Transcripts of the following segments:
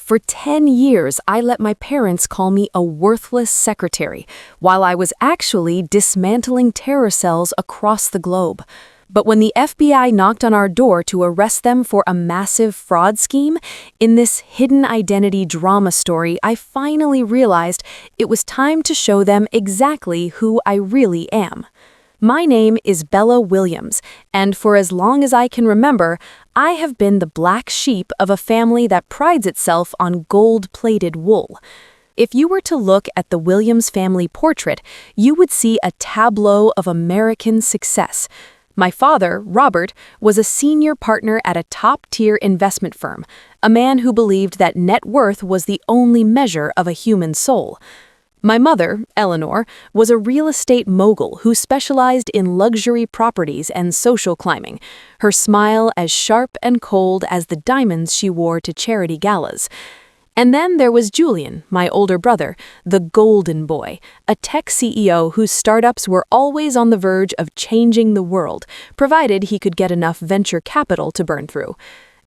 For 10 years, I let my parents call me a worthless secretary, while I was actually dismantling terror cells across the globe. But when the FBI knocked on our door to arrest them for a massive fraud scheme, in this hidden identity drama story, I finally realized it was time to show them exactly who I really am. My name is Bella Williams, and for as long as I can remember, I have been the black sheep of a family that prides itself on gold-plated wool. If you were to look at the Williams family portrait, you would see a tableau of American success. My father, Robert, was a senior partner at a top-tier investment firm, a man who believed that net worth was the only measure of a human soul. My mother, Eleanor, was a real estate mogul who specialized in luxury properties and social climbing, her smile as sharp and cold as the diamonds she wore to charity galas. And then there was Julian, my older brother, the golden boy, a tech CEO whose startups were always on the verge of changing the world, provided he could get enough venture capital to burn through.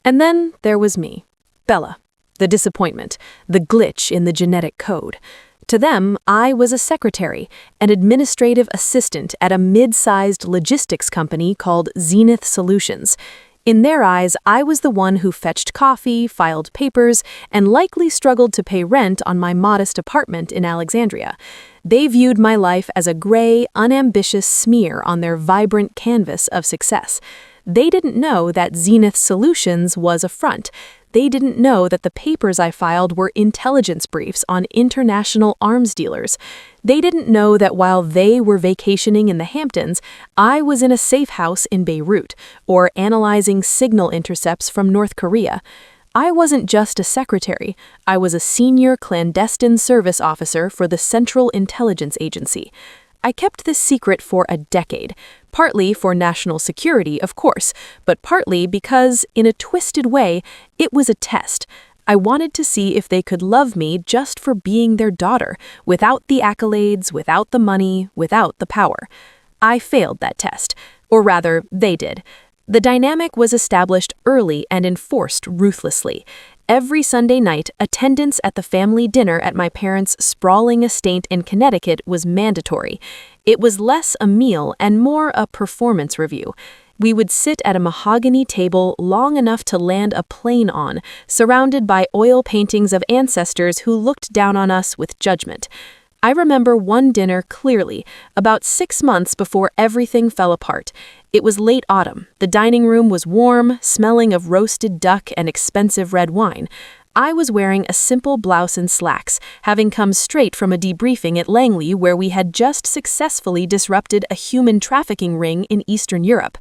And then there was me, Bella, the disappointment, the glitch in the genetic code. To them, I was a secretary, an administrative assistant at a mid-sized logistics company called Zenith Solutions. In their eyes, I was the one who fetched coffee, filed papers, and likely struggled to pay rent on my modest apartment in Alexandria. They viewed my life as a gray, unambitious smear on their vibrant canvas of success. They didn't know that Zenith Solutions was a front. They didn't know that the papers I filed were intelligence briefs on international arms dealers. They didn't know that while they were vacationing in the Hamptons, I was in a safe house in Beirut, or analyzing signal intercepts from North Korea. I wasn't just a secretary, I was a senior clandestine service officer for the Central Intelligence Agency. I kept this secret for a decade, partly for national security, of course, but partly because, in a twisted way, it was a test. I wanted to see if they could love me just for being their daughter, without the accolades, without the money, without the power. I failed that test, or rather, they did. The dynamic was established early and enforced ruthlessly. Every Sunday night, attendance at the family dinner at my parents' sprawling estate in Connecticut was mandatory. It was less a meal and more a performance review. We would sit at a mahogany table long enough to land a plane on, surrounded by oil paintings of ancestors who looked down on us with judgment. I remember one dinner clearly, about 6 months before everything fell apart. It was late autumn. The dining room was warm, smelling of roasted duck and expensive red wine. I was wearing a simple blouse and slacks, having come straight from a debriefing at Langley where we had just successfully disrupted a human trafficking ring in Eastern Europe.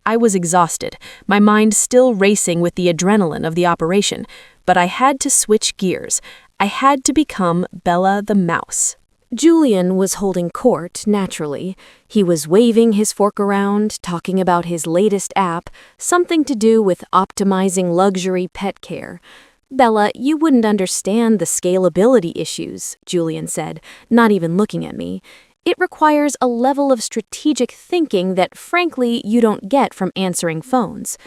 I was exhausted, my mind still racing with the adrenaline of the operation, but I had to switch gears. I had to become Bella the Mouse. Julian was holding court, naturally. He was waving his fork around, talking about his latest app, something to do with optimizing luxury pet care. "Bella, you wouldn't understand the scalability issues," Julian said, not even looking at me. "It requires a level of strategic thinking that, frankly, you don't get from answering phones."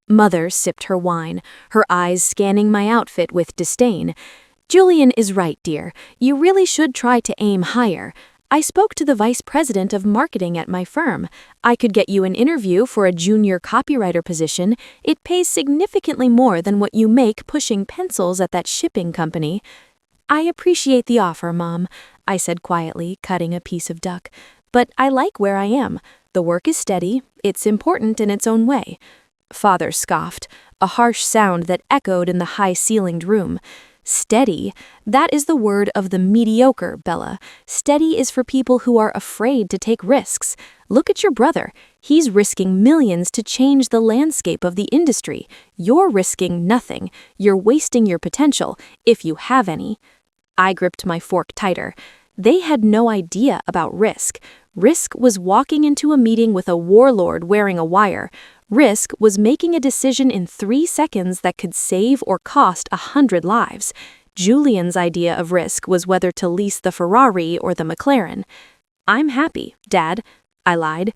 Mother sipped her wine, her eyes scanning my outfit with disdain. "Julian is right, dear. You really should try to aim higher. I spoke to the vice president of marketing at my firm. I could get you an interview for a junior copywriter position. It pays significantly more than what you make pushing pencils at that shipping company." "I appreciate the offer, Mom," I said quietly, cutting a piece of duck. "But I like where I am. The work is steady. It's important in its own way." Father scoffed, a harsh sound that echoed in the high-ceilinged room. "Steady? That is the word of the mediocre, Bella. Steady is for people who are afraid to take risks. Look at your brother. He's risking millions to change the landscape of the industry. You're risking nothing. You're wasting your potential, if you have any." I gripped my fork tighter. They had no idea about risk. Risk was walking into a meeting with a warlord wearing a wire. Risk was making a decision in 3 seconds that could save or cost 100 lives. Julian's idea of risk was whether to lease the Ferrari or the McLaren. "I'm happy, Dad," I lied.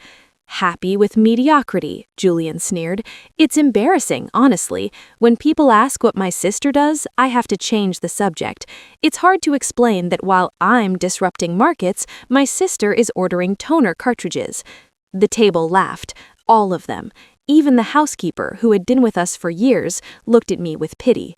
Happy with mediocrity, Julian sneered. It's embarrassing, honestly. When people ask what my sister does, I have to change the subject. It's hard to explain that while I'm disrupting markets, my sister is ordering toner cartridges. The table laughed, all of them. Even the housekeeper, who had been with us for years, looked at me with pity.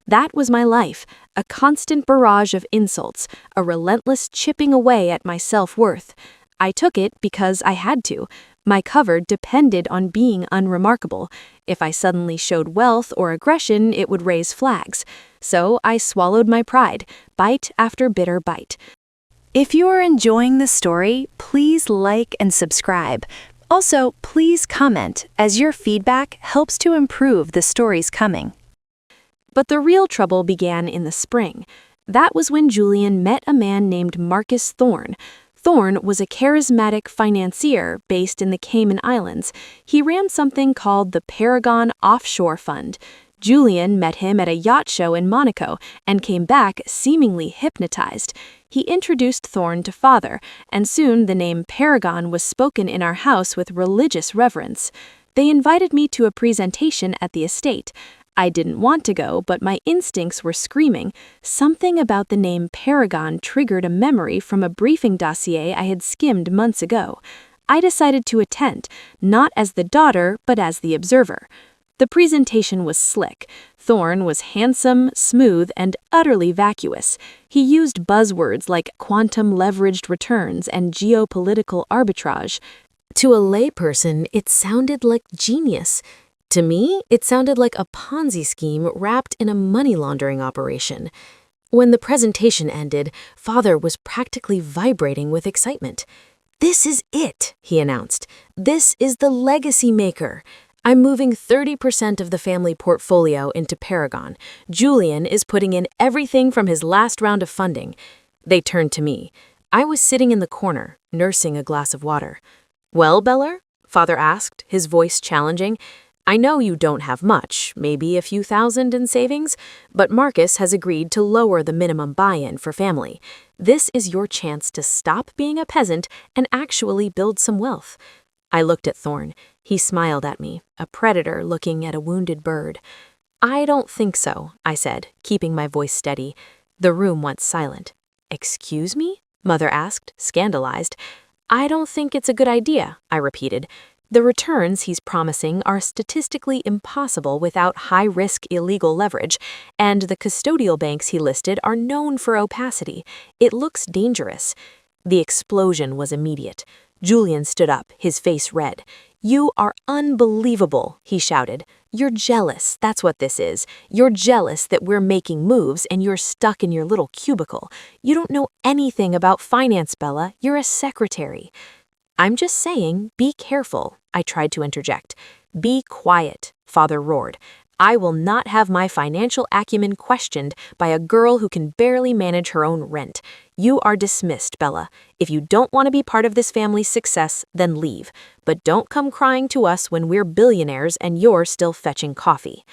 That was my life, a constant barrage of insults, a relentless chipping away at my self-worth. I took it because I had to. My cover depended on being unremarkable. If I suddenly showed wealth or aggression, it would raise flags. So I swallowed my pride, bite after bitter bite. If you are enjoying the story, please like and subscribe. Also, please comment, as your feedback helps to improve the stories coming. But the real trouble began in the spring. That was when Julian met a man named Marcus Thorne. Thorne was a charismatic financier based in the Cayman Islands. He ran something called the Paragon Offshore Fund. Julian met him at a yacht show in Monaco and came back seemingly hypnotized. He introduced Thorne to Father, and soon the name Paragon was spoken in our house with religious reverence. They invited me to a presentation at the estate. I didn't want to go, but my instincts were screaming. Something about the name Paragon triggered a memory from a briefing dossier I had skimmed months ago. I decided to attend, not as the daughter, but as the observer. The presentation was slick. Thorne was handsome, smooth, and utterly vacuous. He used buzzwords like quantum leveraged returns and geopolitical arbitrage. To a layperson, it sounded like genius. To me, it sounded like a Ponzi scheme wrapped in a money laundering operation. When the presentation ended, Father was practically vibrating with excitement. "This is it," he announced. "This is the legacy maker. I'm moving 30% of the family portfolio into Paragon. Julian is putting in everything from his last round of funding." They turned to me. I was sitting in the corner, nursing a glass of water. "Well, Beller?" Father asked, his voice challenging. "I know you don't have much, maybe a few thousand in savings, but Marcus has agreed to lower the minimum buy-in for family. This is your chance to stop being a peasant and actually build some wealth." I looked at Thorne. He smiled at me, a predator looking at a wounded bird. "I don't think so," I said, keeping my voice steady. The room went silent. "Excuse me?" Mother asked, scandalized. "I don't think it's a good idea," I repeated. "The returns he's promising are statistically impossible without high-risk illegal leverage, and the custodial banks he listed are known for opacity. It looks dangerous." The explosion was immediate. Julian stood up, his face red. "You are unbelievable," he shouted. "You're jealous, that's what this is. You're jealous that we're making moves and you're stuck in your little cubicle. You don't know anything about finance, Bella. You're a secretary." "I'm just saying, be careful," I tried to interject. "Be quiet," Father roared. "I will not have my financial acumen questioned by a girl who can barely manage her own rent. You are dismissed, Bella. If you don't want to be part of this family's success, then leave. But don't come crying to us when we're billionaires and you're still fetching coffee."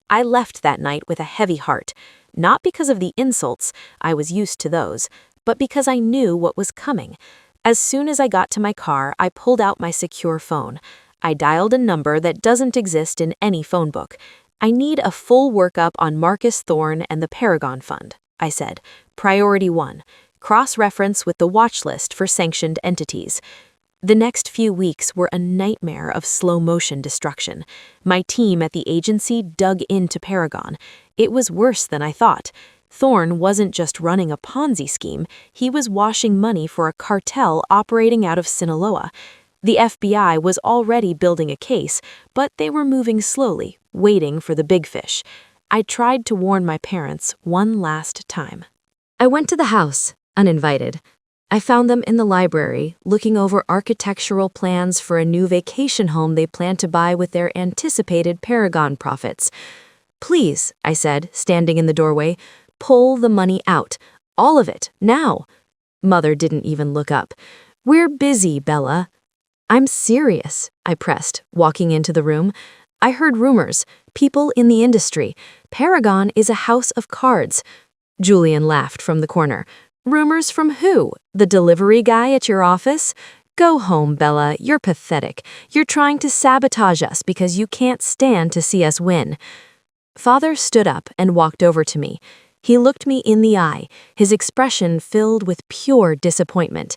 I left that night with a heavy heart, not because of the insults, I was used to those, but because I knew what was coming. As soon as I got to my car, I pulled out my secure phone. I dialed a number that doesn't exist in any phone book. "I need a full workup on Marcus Thorne and the Paragon Fund," I said. "Priority 1. Cross-reference with the watch list for sanctioned entities." The next few weeks were a nightmare of slow-motion destruction. My team at the agency dug into Paragon. It was worse than I thought. Thorne wasn't just running a Ponzi scheme, he was washing money for a cartel operating out of Sinaloa. The FBI was already building a case, but they were moving slowly, waiting for the big fish. I tried to warn my parents one last time. I went to the house, uninvited. I found them in the library, looking over architectural plans for a new vacation home they planned to buy with their anticipated Paragon profits. "Please," I said, standing in the doorway, "pull the money out. All of it, now." Mother didn't even look up. "We're busy, Bella." "I'm serious," I pressed, walking into the room. "I heard rumors, people in the industry. Paragon is a house of cards." Julian laughed from the corner. "Rumors from who? The delivery guy at your office?" Go home, Bella. You're pathetic. You're trying to sabotage us because you can't stand to see us win. Father stood up and walked over to me. He looked me in the eye, his expression filled with pure disappointment.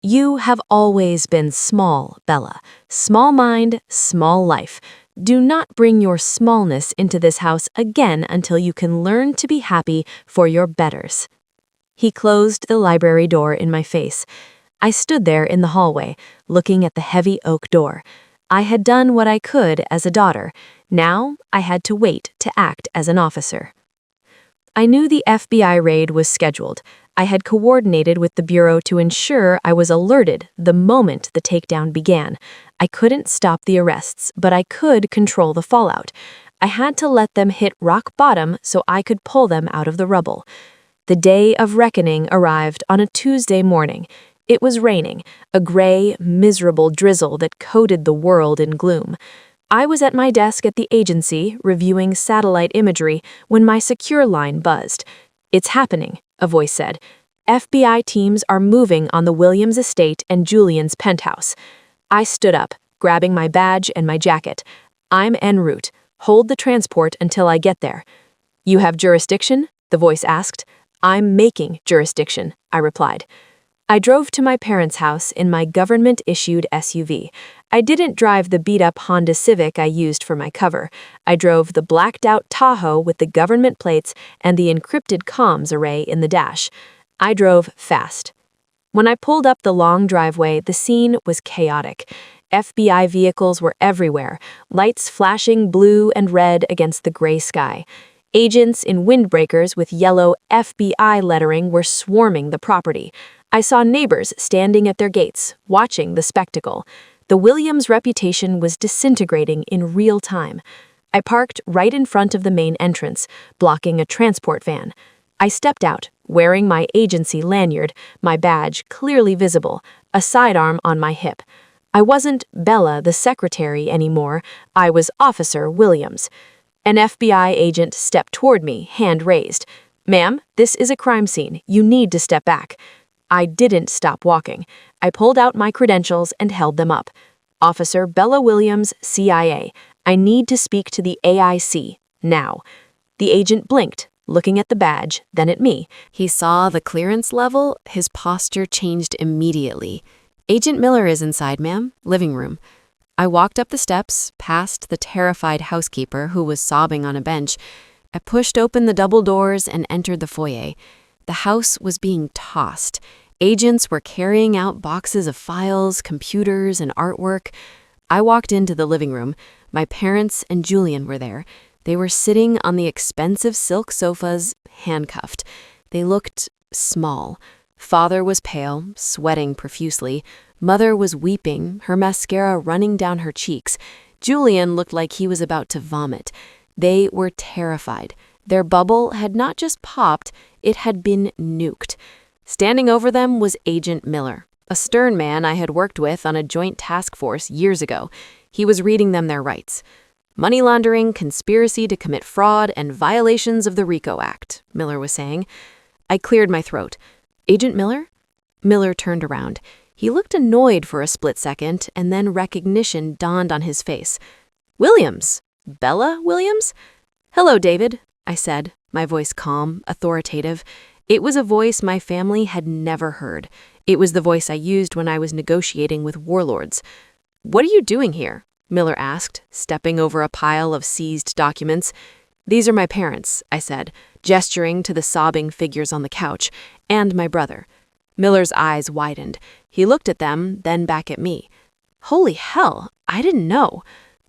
You have always been small, Bella. Small mind, small life. Do not bring your smallness into this house again until you can learn to be happy for your betters. He closed the library door in my face. I stood there in the hallway, looking at the heavy oak door. I had done what I could as a daughter. Now I had to wait to act as an officer. I knew the FBI raid was scheduled. I had coordinated with the Bureau to ensure I was alerted the moment the takedown began. I couldn't stop the arrests, but I could control the fallout. I had to let them hit rock bottom so I could pull them out of the rubble. The day of reckoning arrived on a Tuesday morning. It was raining, a gray, miserable drizzle that coated the world in gloom. I was at my desk at the agency, reviewing satellite imagery, when my secure line buzzed. "It's happening," a voice said. "FBI teams are moving on the Williams estate and Julian's penthouse." I stood up, grabbing my badge and my jacket. "I'm en route. Hold the transport until I get there." "You have jurisdiction?" the voice asked. "I'm making jurisdiction," I replied. I drove to my parents' house in my government-issued SUV. I didn't drive the beat-up Honda Civic I used for my cover. I drove the blacked-out Tahoe with the government plates and the encrypted comms array in the dash. I drove fast. When I pulled up the long driveway, the scene was chaotic. FBI vehicles were everywhere, lights flashing blue and red against the gray sky. Agents in windbreakers with yellow FBI lettering were swarming the property. I saw neighbors standing at their gates, watching the spectacle. The Williams reputation was disintegrating in real time. I parked right in front of the main entrance, blocking a transport van. I stepped out, wearing my agency lanyard, my badge clearly visible, a sidearm on my hip. I wasn't Bella the secretary anymore. I was Officer Williams. An FBI agent stepped toward me, hand raised. "Ma'am, this is a crime scene. You need to step back." I didn't stop walking. I pulled out my credentials and held them up. "Officer Bella Williams, CIA. I need to speak to the AIC, now." The agent blinked, looking at the badge, then at me. He saw the clearance level. His posture changed immediately. "Agent Miller is inside, ma'am. Living room." I walked up the steps, past the terrified housekeeper who was sobbing on a bench. I pushed open the double doors and entered the foyer. The house was being tossed. Agents were carrying out boxes of files, computers, and artwork. I walked into the living room. My parents and Julian were there. They were sitting on the expensive silk sofas, handcuffed. They looked small. Father was pale, sweating profusely. Mother was weeping, her mascara running down her cheeks. Julian looked like he was about to vomit. They were terrified. Their bubble had not just popped, it had been nuked. Standing over them was Agent Miller, a stern man I had worked with on a joint task force years ago. He was reading them their rights. "Money laundering, conspiracy to commit fraud, and violations of the RICO Act," Miller was saying. I cleared my throat. "Agent Miller?" Miller turned around. He looked annoyed for a split second, and then recognition dawned on his face. "Williams? Bella Williams?" "Hello, David," I said, my voice calm, authoritative. It was a voice my family had never heard. It was the voice I used when I was negotiating with warlords. "What are you doing here?" Miller asked, stepping over a pile of seized documents. "These are my parents," I said, gesturing to the sobbing figures on the couch, "and my brother." Miller's eyes widened. He looked at them, then back at me. "Holy hell, I didn't know."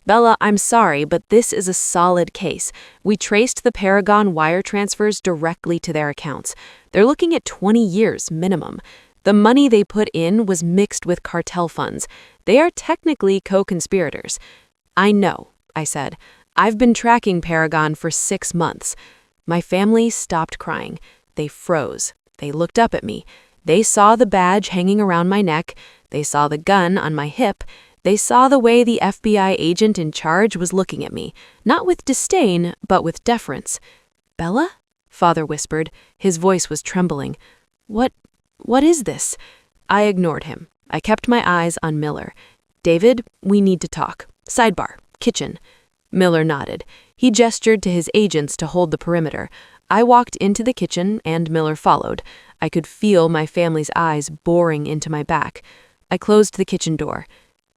"Bella, I'm sorry, but this is a solid case. We traced the Paragon wire transfers directly to their accounts. They're looking at 20 years minimum. The money they put in was mixed with cartel funds. They are technically co-conspirators." "I know," I said. "I've been tracking Paragon for 6 months." My family stopped crying. They froze. They looked up at me. They saw the badge hanging around my neck. They saw the gun on my hip. They saw the way the FBI agent in charge was looking at me, not with disdain, but with deference. "Bella?" Father whispered. His voice was trembling. What is this?" I ignored him. I kept my eyes on Miller. David, we need to talk. Sidebar. Kitchen. Miller nodded. He gestured to his agents to hold the perimeter. I walked into the kitchen and Miller followed. I could feel my family's eyes boring into my back. I closed the kitchen door.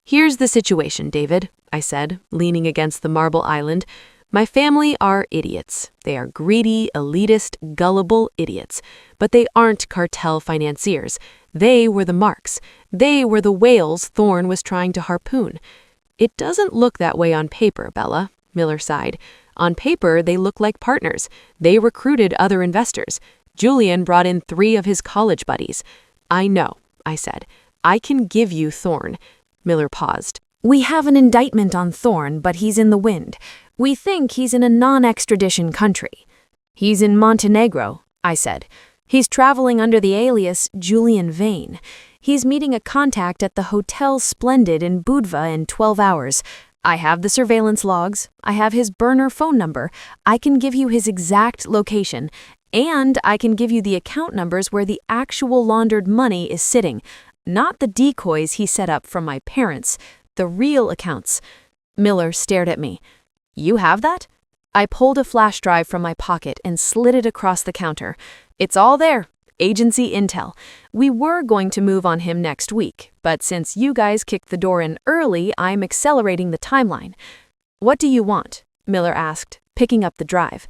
Here's the situation, David, I said, leaning against the marble island. My family are idiots. They are greedy, elitist, gullible idiots. But they aren't cartel financiers. They were the marks. They were the whales Thorne was trying to harpoon. It doesn't look that way on paper, Bella, Miller sighed. On paper, they look like partners. They recruited other investors. Julian brought in 3 of his college buddies. I know, I said. I can give you Thorne. Miller paused. We have an indictment on Thorne, but he's in the wind. We think he's in a non-extradition country. He's in Montenegro, I said. He's traveling under the alias Julian Vane. He's meeting a contact at the Hotel Splendid in Budva in 12 hours. I have the surveillance logs. I have his burner phone number. I can give you his exact location. And I can give you the account numbers where the actual laundered money is sitting. Not the decoys he set up from my parents. The real accounts. Miller stared at me. You have that? I pulled a flash drive from my pocket and slid it across the counter. It's all there. Agency intel. We were going to move on him next week, but since you guys kicked the door in early, I'm accelerating the timeline. What do you want? Miller asked, picking up the drive.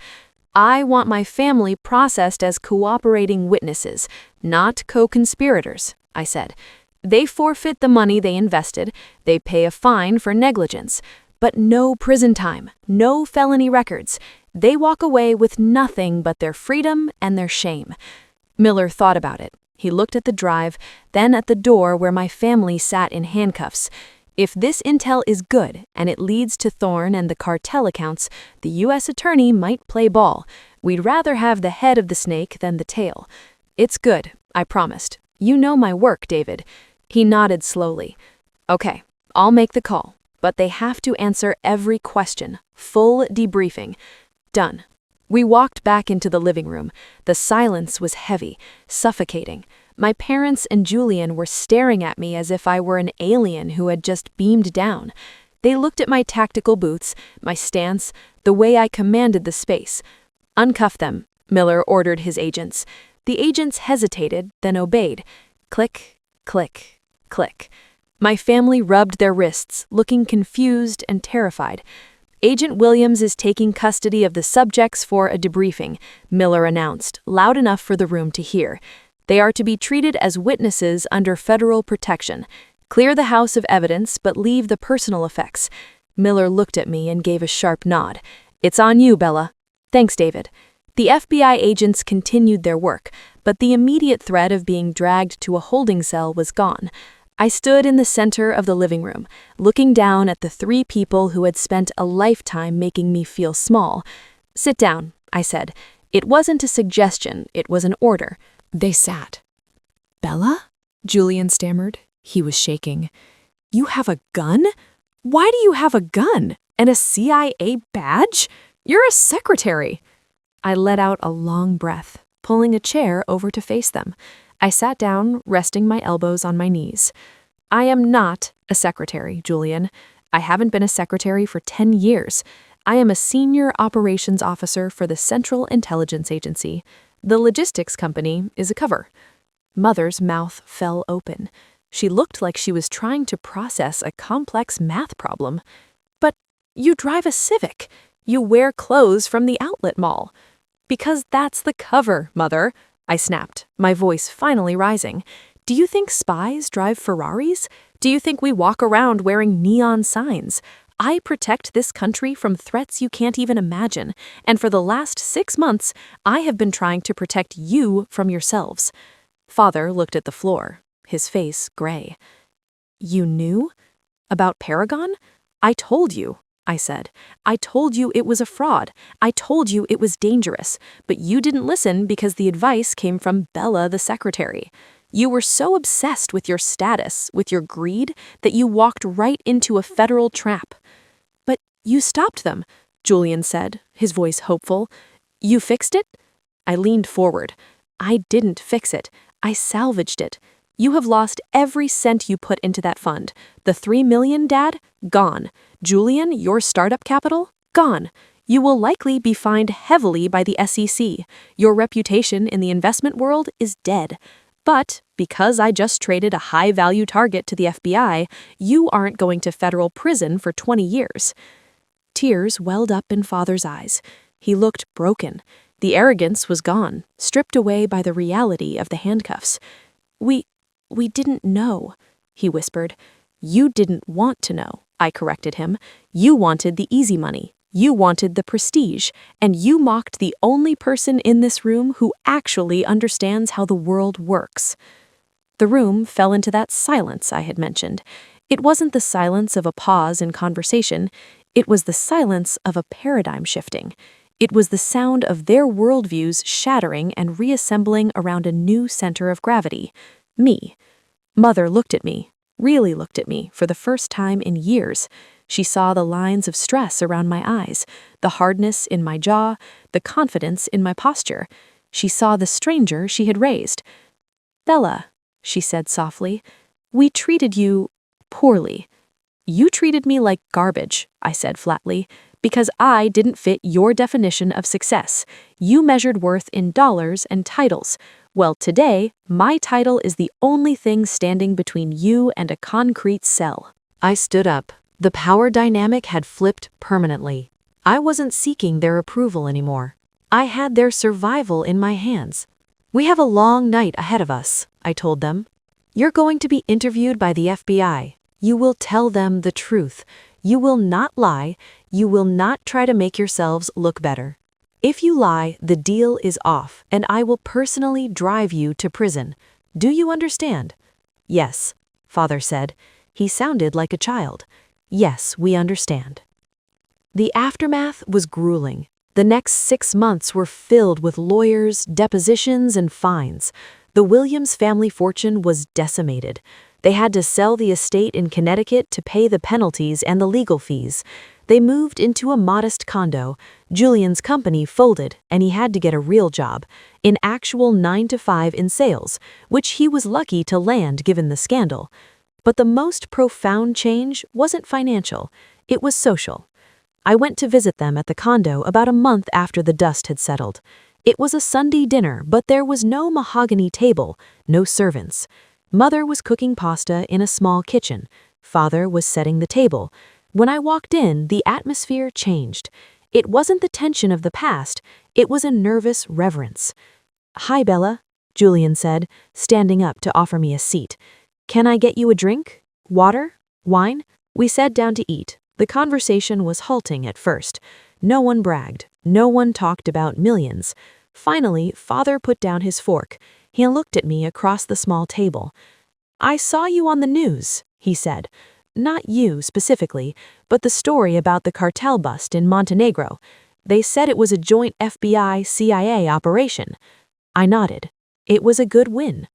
I want my family processed as cooperating witnesses, not co-conspirators, I said. They forfeit the money they invested, they pay a fine for negligence, but no prison time, no felony records. They walk away with nothing but their freedom and their shame. Miller thought about it. He looked at the drive, then at the door where my family sat in handcuffs. If this intel is good and it leads to Thorne and the cartel accounts, the U.S. attorney might play ball. We'd rather have the head of the snake than the tail. It's good, I promised. You know my work, David. He nodded slowly. Okay, I'll make the call, but they have to answer every question. Full debriefing. Done. We walked back into the living room. The silence was heavy, suffocating. My parents and Julian were staring at me as if I were an alien who had just beamed down. They looked at my tactical boots, my stance, the way I commanded the space. Uncuff them, Miller ordered his agents. The agents hesitated, then obeyed. Click, click, click. My family rubbed their wrists, looking confused and terrified. Agent Williams is taking custody of the subjects for a debriefing, Miller announced, loud enough for the room to hear. They are to be treated as witnesses under federal protection. Clear the house of evidence, but leave the personal effects. Miller looked at me and gave a sharp nod. It's on you, Bella. Thanks, David. The FBI agents continued their work, but the immediate threat of being dragged to a holding cell was gone. I stood in the center of the living room, looking down at the 3 people who had spent a lifetime making me feel small. Sit down, I said. It wasn't a suggestion, it was an order. They sat. Bella? Julian stammered. He was shaking. You have a gun? Why do you have a gun? And a CIA badge? You're a secretary. I let out a long breath, pulling a chair over to face them. I sat down, resting my elbows on my knees. I am not a secretary, Julian. I haven't been a secretary for 10 years. I am a senior operations officer for the Central Intelligence Agency. The logistics company is a cover. Mother's mouth fell open. She looked like she was trying to process a complex math problem. But you drive a Civic. You wear clothes from the outlet mall. Because that's the cover, Mother, I snapped, my voice finally rising. Do you think spies drive Ferraris? Do you think we walk around wearing neon signs? I protect this country from threats you can't even imagine, and for the last 6 months, I have been trying to protect you from yourselves. Father looked at the floor, his face gray. You knew? About Paragon? I told you, I said. I told you it was a fraud. I told you it was dangerous, but you didn't listen because the advice came from Bella the secretary. You were so obsessed with your status, with your greed, that you walked right into a federal trap. But you stopped them, Julian said, his voice hopeful. You fixed it? I leaned forward. I didn't fix it. I salvaged it. You have lost every cent you put into that fund. The $3 million, Dad? Gone. Julian, your startup capital? Gone. You will likely be fined heavily by the SEC. Your reputation in the investment world is dead. But because I just traded a high-value target to the FBI, you aren't going to federal prison for 20 years. Tears welled up in Father's eyes. He looked broken. The arrogance was gone, stripped away by the reality of the handcuffs. We didn't know, he whispered. You didn't want to know, I corrected him. You wanted the easy money. You wanted the prestige, and you mocked the only person in this room who actually understands how the world works. The room fell into that silence I had mentioned. It wasn't the silence of a pause in conversation. It was the silence of a paradigm shifting. It was the sound of their worldviews shattering and reassembling around a new center of gravity. Me. Mother looked at me, really looked at me, for the first time in years. She saw the lines of stress around my eyes, the hardness in my jaw, the confidence in my posture. She saw the stranger she had raised. Bella, she said softly, we treated you poorly. You treated me like garbage, I said flatly, because I didn't fit your definition of success. You measured worth in dollars and titles. Well, today, my title is the only thing standing between you and a concrete cell. I stood up. The power dynamic had flipped permanently. I wasn't seeking their approval anymore. I had their survival in my hands. We have a long night ahead of us, I told them. You're going to be interviewed by the FBI. You will tell them the truth. You will not lie. You will not try to make yourselves look better. If you lie, the deal is off, and I will personally drive you to prison. Do you understand? Yes, Father said. He sounded like a child. Yes, we understand. The aftermath was grueling. The next 6 months were filled with lawyers, depositions, and fines. The Williams family fortune was decimated. They had to sell the estate in Connecticut to pay the penalties and the legal fees. They moved into a modest condo. Julian's company folded, and he had to get a real job, an actual 9-to-5 in sales, which he was lucky to land given the scandal. But the most profound change wasn't financial, it was social. I went to visit them at the condo about a month after the dust had settled. It was a Sunday dinner, but there was no mahogany table, no servants. Mother was cooking pasta in a small kitchen. Father was setting the table. When I walked in, the atmosphere changed. It wasn't the tension of the past, it was a nervous reverence. Hi, Bella, Julian said, standing up to offer me a seat. Can I get you a drink? Water? Wine? We sat down to eat. The conversation was halting at first. No one bragged. No one talked about millions. Finally, Father put down his fork. He looked at me across the small table. I saw you on the news, he said. Not you specifically, but the story about the cartel bust in Montenegro. They said it was a joint FBI-CIA operation. I nodded. It was a good win.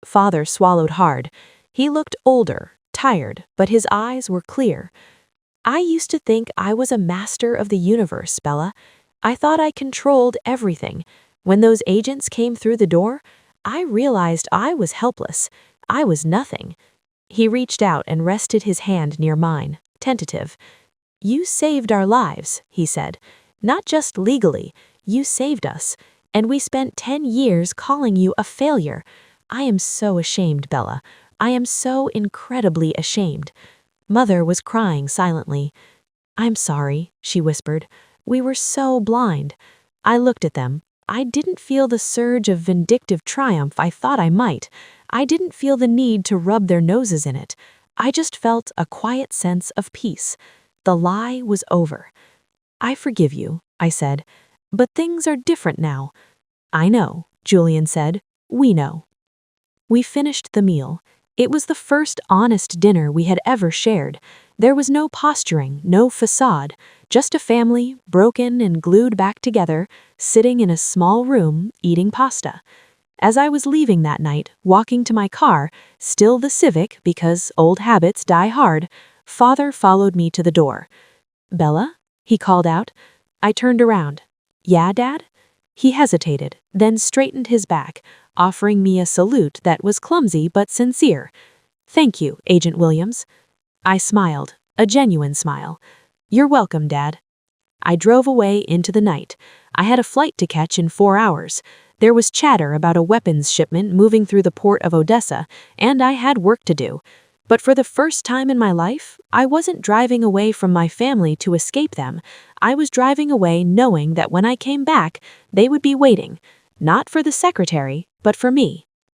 Father swallowed hard. He looked older, tired, but his eyes were clear. I used to think I was a master of the universe, Bella. I thought I controlled everything. When those agents came through the door, I realized I was helpless. I was nothing. He reached out and rested his hand near mine, tentative. You saved our lives, he said. Not just legally, you saved us. And we spent 10 years calling you a failure. I am so ashamed, Bella. I am so incredibly ashamed. Mother was crying silently. I'm sorry, she whispered. We were so blind. I looked at them. I didn't feel the surge of vindictive triumph I thought I might. I didn't feel the need to rub their noses in it. I just felt a quiet sense of peace. The lie was over. I forgive you, I said, but things are different now. I know, Julian said. We know. We finished the meal. It was the first honest dinner we had ever shared. There was no posturing, no facade, just a family, broken and glued back together, sitting in a small room, eating pasta. As I was leaving that night, walking to my car, still the Civic because old habits die hard, Father followed me to the door. Bella? He called out. I turned around. Yeah, Dad? He hesitated, then straightened his back, offering me a salute that was clumsy but sincere. "Thank you, Agent Williams." I smiled, a genuine smile. "You're welcome, Dad." I drove away into the night. I had a flight to catch in 4 hours. There was chatter about a weapons shipment moving through the port of Odessa, and I had work to do. But for the first time in my life, I wasn't driving away from my family to escape them. I was driving away knowing that when I came back, they would be waiting, not for the secretary, but for me.